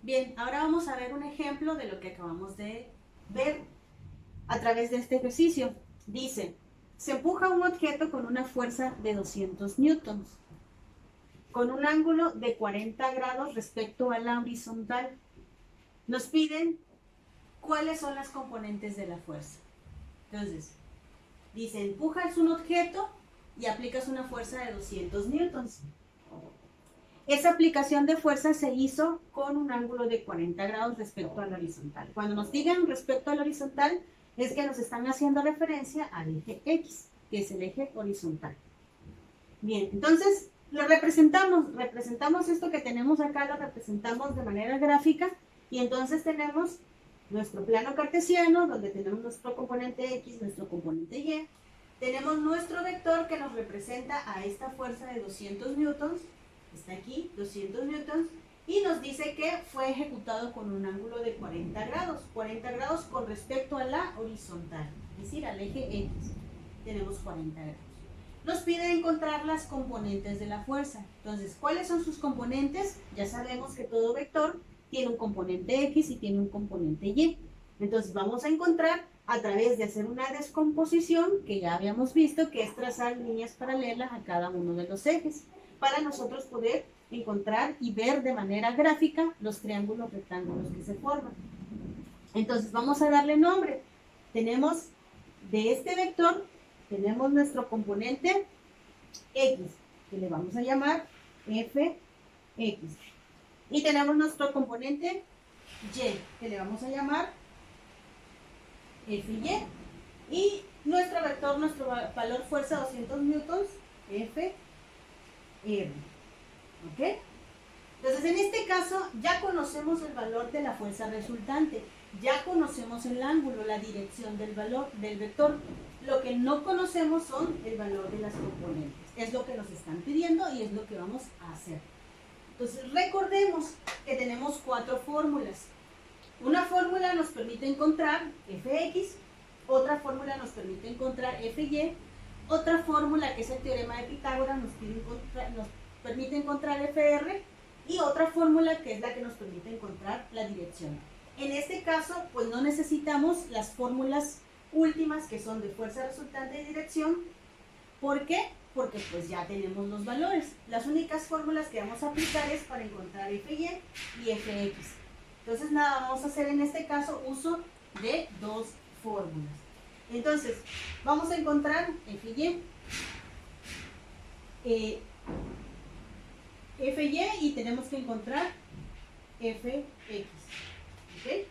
Bien, ahora vamos a ver un ejemplo de lo que acabamos de ver a través de este ejercicio. Dice, se empuja un objeto con una fuerza de 200 newtons, con un ángulo de 40 grados respecto a la horizontal. Nos piden cuáles son las componentes de la fuerza. Entonces, dice, empujas un objeto y aplicas una fuerza de 200 newtons. Esa aplicación de fuerza se hizo con un ángulo de 40 grados respecto a la horizontal. Cuando nos digan respecto a la horizontal, es que nos están haciendo referencia al eje X, que es el eje horizontal. Bien, entonces lo representamos esto que tenemos acá, lo representamos de manera gráfica, y entonces tenemos nuestro plano cartesiano, donde tenemos nuestro componente X, nuestro componente Y, tenemos nuestro vector que nos representa a esta fuerza de 200 newtons, está aquí, 200 newtons, y nos dice que fue ejecutado con un ángulo de 40 grados con respecto a la horizontal, es decir, al eje X, tenemos 40 grados. Nos pide encontrar las componentes de la fuerza. Entonces, ¿cuáles son sus componentes? Ya sabemos que todo vector tiene un componente X y tiene un componente Y. Entonces, vamos a encontrar a través de hacer una descomposición, que ya habíamos visto, que es trazar líneas paralelas a cada uno de los ejes, para nosotros poder encontrar y ver de manera gráfica los triángulos rectángulos que se forman. Entonces, vamos a darle nombre. Tenemos de este vector, tenemos nuestro componente X, que le vamos a llamar Fx. Y tenemos nuestro componente Y, que le vamos a llamar Fy. Y nuestro vector, nuestro valor fuerza 200 newtons, Fr. ¿Ok? Entonces, en este caso, ya conocemos el valor de la fuerza resultante. Ya conocemos el ángulo, la dirección del valor del vector. Lo que no conocemos son el valor de las componentes. Es lo que nos están pidiendo y es lo que vamos a hacer. Entonces, recordemos que tenemos 4 fórmulas. Una fórmula nos permite encontrar Fx, otra fórmula nos permite encontrar Fy, otra fórmula, que es el teorema de Pitágoras, nos permite encontrar Fr, y otra fórmula que es la que nos permite encontrar la dirección. En este caso, pues no necesitamos las fórmulas últimas, que son de fuerza resultante y dirección. ¿Por qué? Porque pues ya tenemos los valores. Las únicas fórmulas que vamos a aplicar es para encontrar Fy y Fx. Entonces nada, vamos a hacer en este caso uso de 2 fórmulas. Entonces, vamos a encontrar Fy, Fy, y tenemos que encontrar Fx. ¿Okay?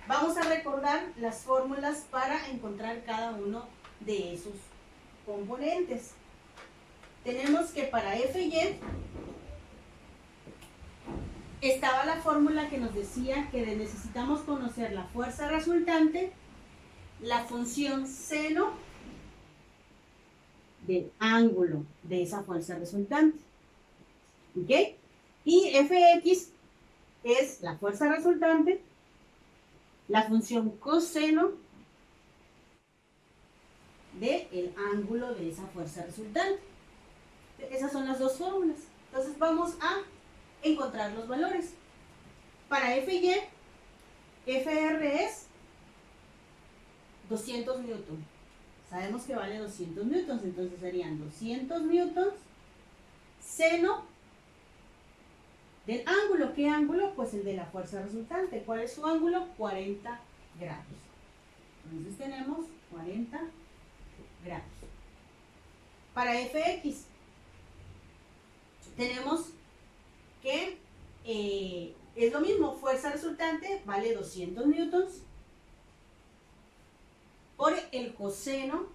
Vamos a recordar las fórmulas para encontrar cada uno de esos componentes. Tenemos que para Fy estaba la fórmula que nos decía que necesitamos conocer la fuerza resultante, la función seno del ángulo de esa fuerza resultante. ¿Ok? Y Fx es la fuerza resultante, la función coseno del ángulo de esa fuerza resultante. Esas son las 2 fórmulas. Entonces vamos a encontrar los valores. Para Fy, Fr es 200 newtons. Sabemos que vale 200 newtons, entonces serían 200 newtons seno del ángulo. ¿Qué ángulo? Pues el de la fuerza resultante. ¿Cuál es su ángulo? 40 grados. Entonces tenemos 40 grados. Para Fx tenemos que es lo mismo, fuerza resultante vale 200 newtons por el coseno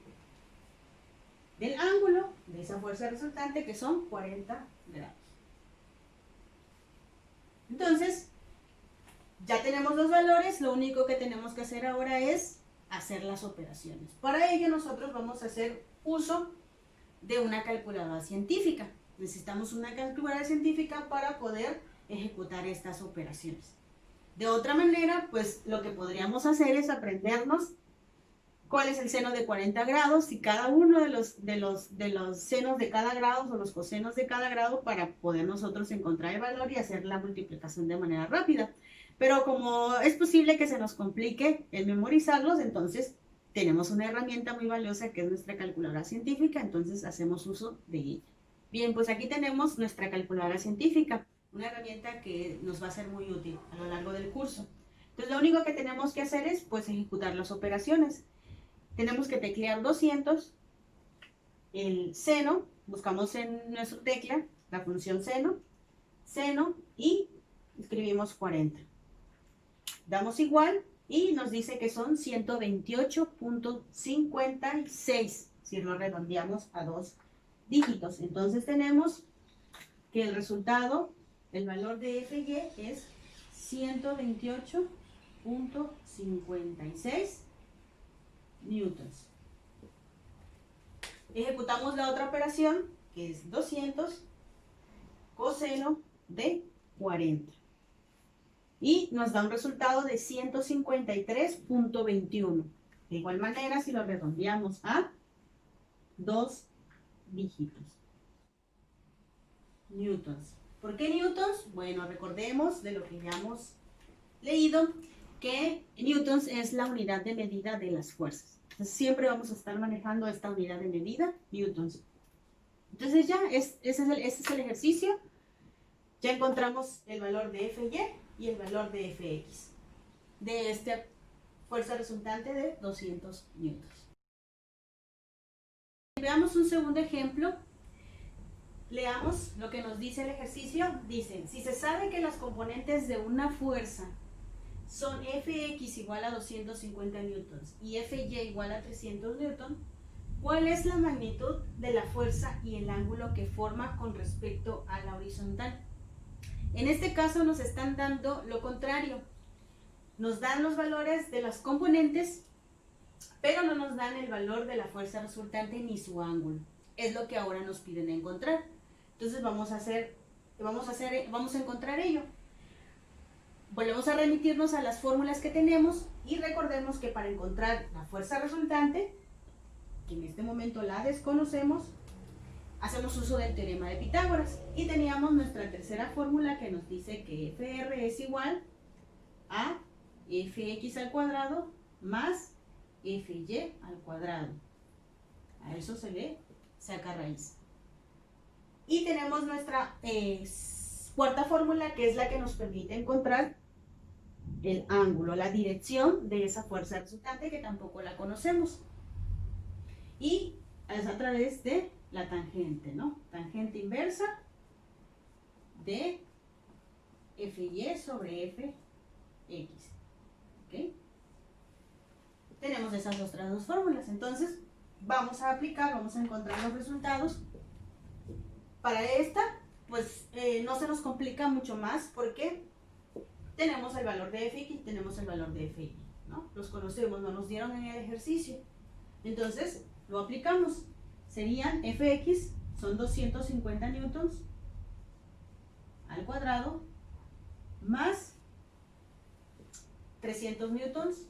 del ángulo de esa fuerza resultante, que son 40 grados. Entonces, ya tenemos los valores, lo único que tenemos que hacer ahora es hacer las operaciones. Para ello nosotros vamos a hacer uso de una calculadora científica. Necesitamos una calculadora científica para poder ejecutar estas operaciones. De otra manera, pues lo que podríamos hacer es aprendernos cuál es el seno de 40 grados y cada uno de los senos de cada grado o los cosenos de cada grado para poder nosotros encontrar el valor y hacer la multiplicación de manera rápida. Pero como es posible que se nos complique el memorizarlos, entonces tenemos una herramienta muy valiosa que es nuestra calculadora científica, entonces hacemos uso de ella. Bien, pues aquí tenemos nuestra calculadora científica, una herramienta que nos va a ser muy útil a lo largo del curso. Entonces lo único que tenemos que hacer es pues ejecutar las operaciones. Tenemos que teclear 200, el seno, buscamos en nuestra tecla la función seno y escribimos 40. Damos igual y nos dice que son 128.56 si lo redondeamos a 2 dígitos. Entonces tenemos que el resultado, el valor de FY es 128.56 newtons. Ejecutamos la otra operación, que es 200 coseno de 40. Y nos da un resultado de 153.21. De igual manera, si lo redondeamos a 2 dígitos. Newtons. ¿Por qué newtons? Bueno, recordemos de lo que ya hemos leído, que newtons es la unidad de medida de las fuerzas. Entonces, siempre vamos a estar manejando esta unidad de medida, newtons. Entonces ya, ese es el ejercicio. Ya encontramos el valor de FY y el valor de FX de esta fuerza resultante de 200 newtons. Veamos un segundo ejemplo. Leamos lo que nos dice el ejercicio. Dice, si se sabe que las componentes de una fuerza son Fx igual a 250 newtons y Fy igual a 300 newtons, ¿cuál es la magnitud de la fuerza y el ángulo que forma con respecto a la horizontal? En este caso nos están dando lo contrario. Nos dan los valores de las componentes, pero no nos dan el valor de la fuerza resultante ni su ángulo. Es lo que ahora nos piden encontrar. Entonces vamos a encontrar ello. Volvemos a remitirnos a las fórmulas que tenemos y recordemos que para encontrar la fuerza resultante, que en este momento la desconocemos, hacemos uso del teorema de Pitágoras y teníamos nuestra tercera fórmula que nos dice que FR es igual a Fx al cuadrado más Fy al cuadrado. A eso se le saca raíz. Y tenemos nuestra cuarta fórmula, que es la que nos permite encontrar el ángulo, la dirección de esa fuerza resultante, que tampoco la conocemos. Y es a través de la tangente, ¿no? Tangente inversa de Fy sobre Fx. ¿Ok? Tenemos esas otras dos fórmulas. Entonces, vamos a encontrar los resultados. Para esta, pues no se nos complica mucho más porque tenemos el valor de Fx y tenemos el valor de Fy, ¿no? Los conocemos, nos los dieron en el ejercicio. Entonces, lo aplicamos. Serían Fx, son 250 newtons al cuadrado, más 300 newtons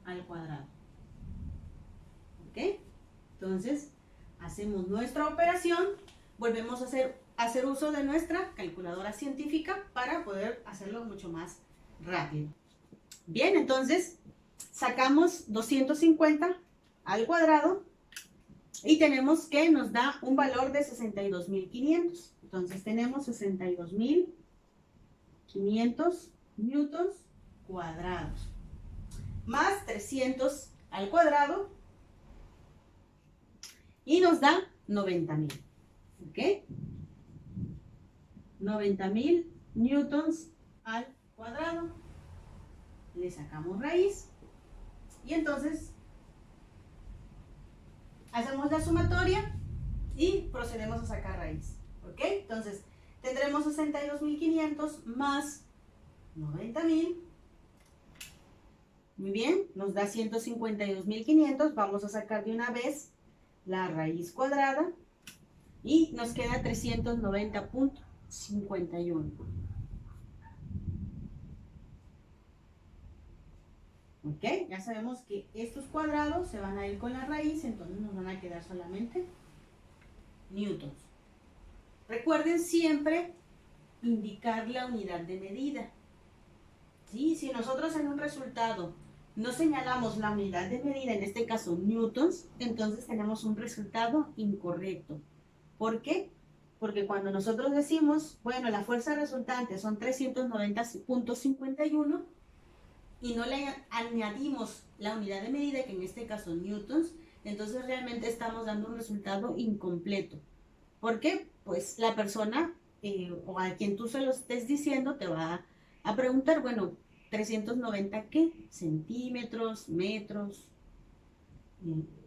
al cuadrado. ¿Ok? Entonces, hacemos nuestra operación, volvemos a hacer uso de nuestra calculadora científica para poder hacerlo mucho más rápido. Bien, entonces sacamos 250 al cuadrado y tenemos que nos da un valor de 62.500. Entonces tenemos 62.500 newtons cuadrados más 300 al cuadrado y nos da 90.000. ¿Ok? 90.000 newtons al cuadrado. Le sacamos raíz y entonces hacemos la sumatoria y procedemos a sacar raíz. ¿Ok? Entonces tendremos 62.500 más 90.000. Muy bien, nos da 152.500. Vamos a sacar de una vez la raíz cuadrada y nos queda 390.51. ¿Ok? Ya sabemos que estos cuadrados se van a ir con la raíz, entonces nos van a quedar solamente newtons. Recuerden siempre indicar la unidad de medida. ¿Sí? Si nosotros en un resultado no señalamos la unidad de medida, en este caso newtons, entonces tenemos un resultado incorrecto. ¿Por qué? Porque cuando nosotros decimos, bueno, la fuerza resultante son 390.51 y no le añadimos la unidad de medida, que en este caso newtons, entonces realmente estamos dando un resultado incompleto. ¿Por qué? Pues la persona o a quien tú se lo estés diciendo te va a preguntar, bueno, 390 ¿qué? Centímetros, metros,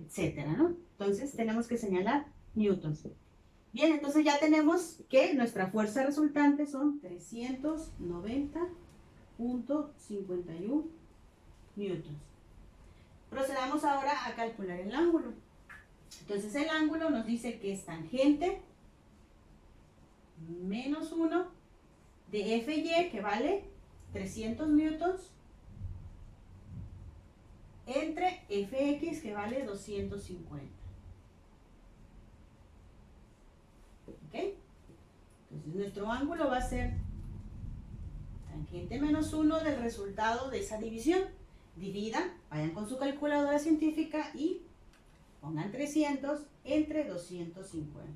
etcétera, ¿no? Entonces tenemos que señalar newtons. Bien, entonces ya tenemos que nuestra fuerza resultante son 390.51 newtons. Procedamos ahora a calcular el ángulo. Entonces el ángulo nos dice que es tangente menos 1 de FY, que vale 300 newtons, entre FX, que vale 250. ¿Ok? Entonces nuestro ángulo va a ser tangente menos 1 del resultado de esa división. Dividan, vayan con su calculadora científica y pongan 300 entre 250.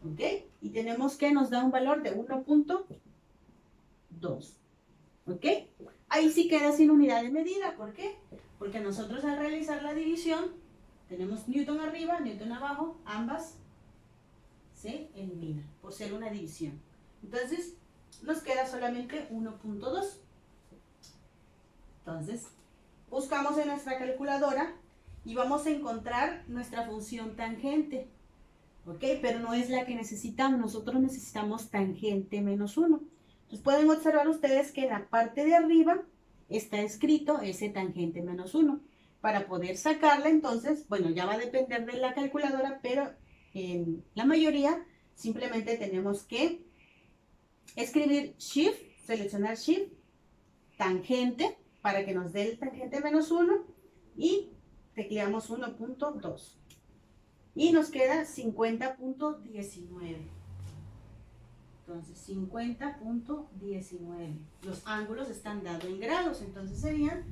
¿Ok? Y tenemos que nos da un valor de 1.2. ¿Ok? Ahí sí queda sin unidad de medida. ¿Por qué? Porque nosotros al realizar la división tenemos newton arriba, newton abajo, ambas se eliminan por ser una división. Entonces nos queda solamente 1.2. Entonces buscamos en nuestra calculadora y vamos a encontrar nuestra función tangente. ¿Ok? Pero no es la que necesitamos. Nosotros necesitamos tangente menos 1. Entonces pueden observar ustedes que en la parte de arriba está escrito ese tangente menos 1. Para poder sacarla, entonces, bueno, ya va a depender de la calculadora, pero en la mayoría simplemente tenemos que escribir Shift, seleccionar Shift, tangente, para que nos dé el tangente menos 1 y tecleamos 1.2. Y nos queda 50.19. Entonces, 50.19. Los ángulos están dados en grados, entonces serían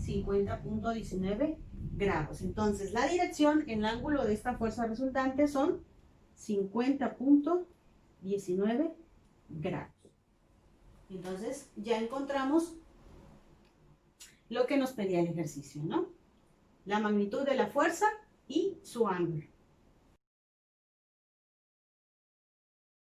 50.19 grados. Entonces, la dirección, el ángulo de esta fuerza resultante son 50.19 grados. Entonces, ya encontramos lo que nos pedía el ejercicio, ¿no? La magnitud de la fuerza y su ángulo.